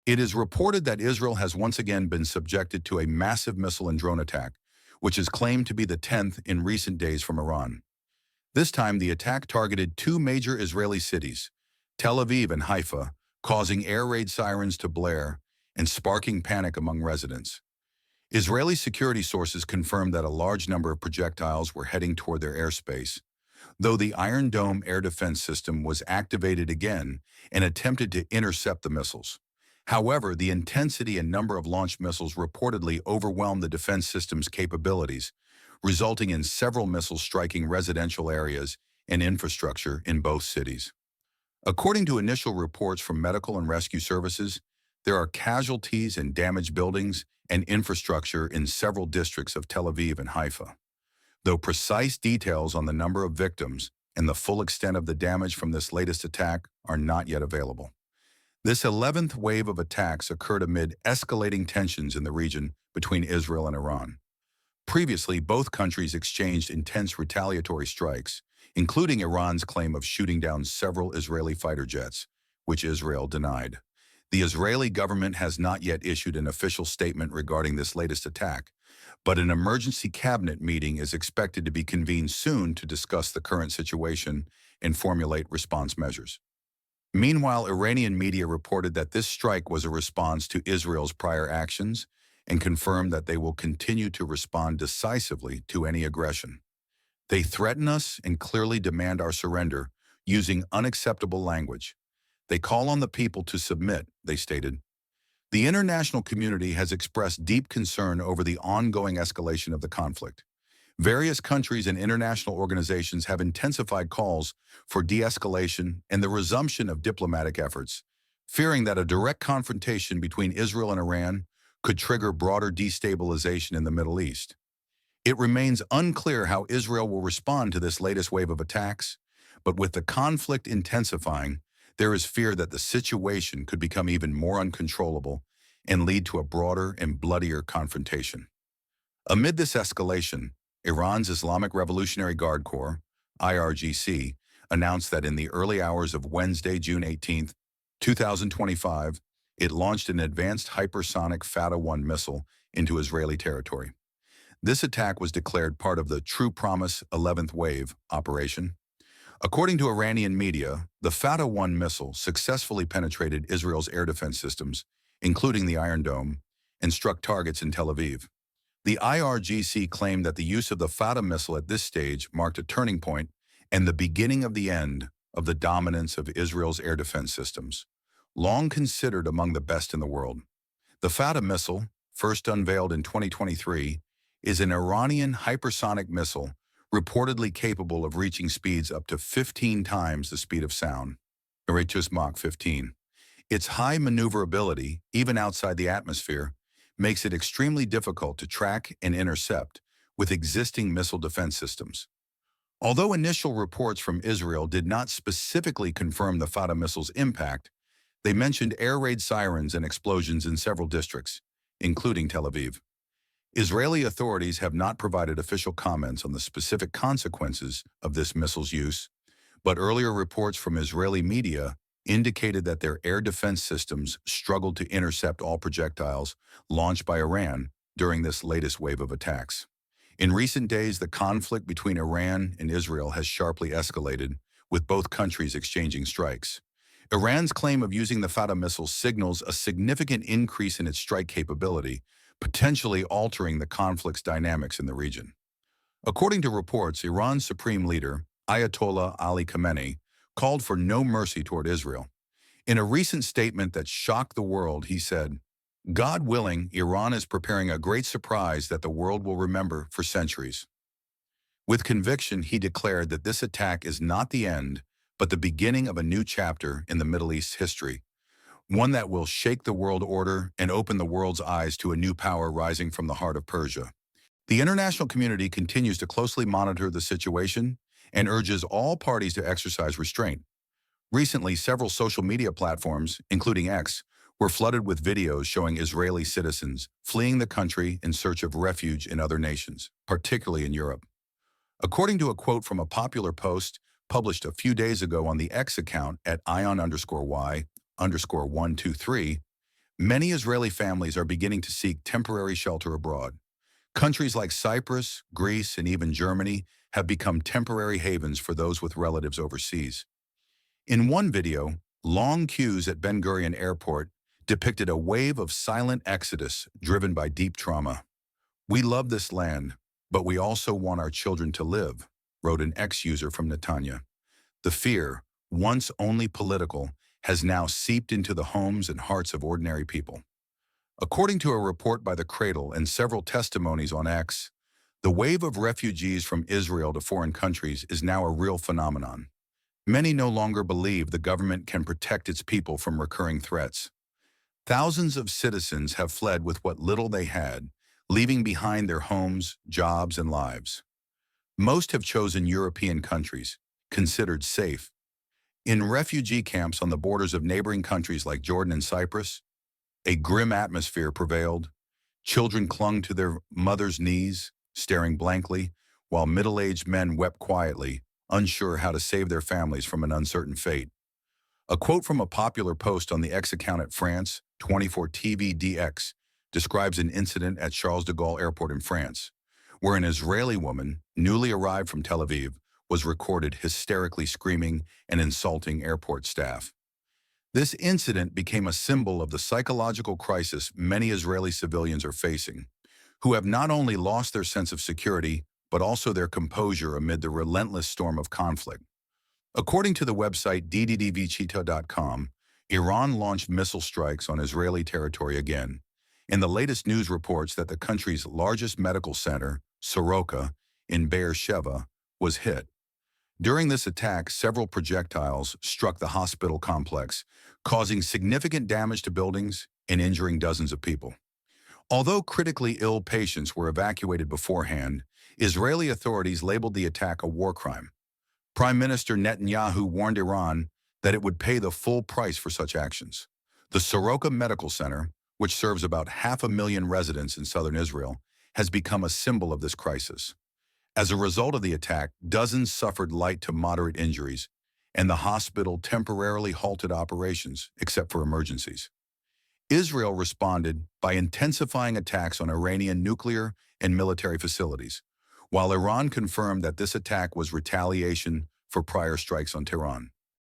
It is reported that Israel has once again been subjected to a massive missile and drone attack, which is claimed to be the 10th in recent days from Iran. This time, the attack targeted two major Israeli cities, Tel Aviv and Haifa, causing air raid sirens to blare and sparking panic among residents. Israeli security sources confirmed that a large number of projectiles were heading toward their airspace, though the Iron Dome air defense system was activated again and attempted to intercept the missiles. However, the intensity and number of launched missiles reportedly overwhelmed the defense system's capabilities, resulting in several missiles striking residential areas and infrastructure in both cities. According to initial reports from medical and rescue services, there are casualties and damaged buildings and infrastructure in several districts of Tel Aviv and Haifa, though precise details on the number of victims and the full extent of the damage from this latest attack are not yet available. This 11th wave of attacks occurred amid escalating tensions in the region between Israel and Iran. Previously, both countries exchanged intense retaliatory strikes, including Iran's claim of shooting down several Israeli fighter jets, which Israel denied. The Israeli government has not yet issued an official statement regarding this latest attack, but an emergency cabinet meeting is expected to be convened soon to discuss the current situation and formulate response measures. Meanwhile, Iranian media reported that this strike was a response to Israel's prior actions and confirmed that they will continue to respond decisively to any aggression. They threaten us and clearly demand our surrender, using unacceptable language. They call on the people to submit, they stated. The international community has expressed deep concern over the ongoing escalation of the conflict. Various countries and international organizations have intensified calls for de-escalation and the resumption of diplomatic efforts, fearing that a direct confrontation between Israel and Iran could trigger broader destabilization in the Middle East. It remains unclear how Israel will respond to this latest wave of attacks, but with the conflict intensifying, there is fear that the situation could become even more uncontrollable and lead to a broader and bloodier confrontation. Amid this escalation, Iran's Islamic Revolutionary Guard Corps, IRGC, announced that in the early hours of Wednesday, June 18, 2025, it launched an advanced hypersonic Fatah-1 missile into Israeli territory. This attack was declared part of the True Promise 11th Wave operation. According to Iranian media, the Fatah-1 missile successfully penetrated Israel's air defense systems, including the Iron Dome, and struck targets in Tel Aviv. The IRGC claimed that the use of the Fatah missile at this stage marked a turning point and the beginning of the end of the dominance of Israel's air defense systems, long considered among the best in the world. The Fatah missile, first unveiled in 2023, is an Iranian hypersonic missile reportedly capable of reaching speeds up to 15 times the speed of sound, Mach 15. Its high maneuverability, even outside the atmosphere, makes it extremely difficult to track and intercept with existing missile defense systems. Although initial reports from Israel did not specifically confirm the Fatah missile's impact, they mentioned air raid sirens and explosions in several districts, including Tel Aviv. Israeli authorities have not provided official comments on the specific consequences of this missile's use, but earlier reports from Israeli media indicated that their air defense systems struggled to intercept all projectiles launched by Iran during this latest wave of attacks. In recent days, the conflict between Iran and Israel has sharply escalated, with both countries exchanging strikes. Iran's claim of using the Fatah missile signals a significant increase in its strike capability, potentially altering the conflict's dynamics in the region. According to reports, Iran's supreme leader, Ayatollah Ali Khamenei, called for no mercy toward Israel. In a recent statement that shocked the world, he said, "God willing, Iran is preparing a great surprise that the world will remember for centuries." With conviction, he declared that this attack is not the end, but the beginning of a new chapter in the Middle East's history, one that will shake the world order and open the world's eyes to a new power rising from the heart of Persia. The international community continues to closely monitor the situation and urges all parties to exercise restraint. Recently, several social media platforms, including X, were flooded with videos showing Israeli citizens fleeing the country in search of refuge in other nations, particularly in Europe. According to a quote from a popular post published a few days ago on the X account at ion_y_123, Many Israeli families are beginning to seek temporary shelter abroad. Countries like Cyprus, Greece, and even Germany have become temporary havens for those with relatives overseas. In one video, long queues at Ben Gurion Airport depicted a wave of silent exodus driven by deep trauma. "We love this land, but we also want our children to live," wrote an ex-user from Netanya. The fear, once only political, has now seeped into the homes and hearts of ordinary people. According to a report by The Cradle and several testimonies on X, the wave of refugees from Israel to foreign countries is now a real phenomenon. Many no longer believe the government can protect its people from recurring threats. Thousands of citizens have fled with what little they had, leaving behind their homes, jobs, and lives. Most have chosen European countries, considered safe. In refugee camps on the borders of neighboring countries like Jordan and Cyprus, a grim atmosphere prevailed. Children clung to their mothers' knees, staring blankly, while middle-aged men wept quietly, unsure how to save their families from an uncertain fate. A quote from a popular post on the X account at France 24 TVDX describes an incident at Charles de Gaulle Airport in France, where an Israeli woman, newly arrived from Tel Aviv, was recorded hysterically screaming and insulting airport staff. This incident became a symbol of the psychological crisis many Israeli civilians are facing, who have not only lost their sense of security, but also their composure amid the relentless storm of conflict. According to the website dddvchita.com, Iran launched missile strikes on Israeli territory again, and the latest news reports that the country's largest medical center, Soroka, in Beersheba, was hit. During this attack, several projectiles struck the hospital complex, causing significant damage to buildings and injuring dozens of people. Although critically ill patients were evacuated beforehand, Israeli authorities labeled the attack a war crime. Prime Minister Netanyahu warned Iran that it would pay the full price for such actions. The Soroka Medical Center, which serves about 500,000 residents in southern Israel, has become a symbol of this crisis. As a result of the attack, dozens suffered light to moderate injuries, and the hospital temporarily halted operations, except for emergencies. Israel responded by intensifying attacks on Iranian nuclear and military facilities, while Iran confirmed that this attack was retaliation for prior strikes on Tehran.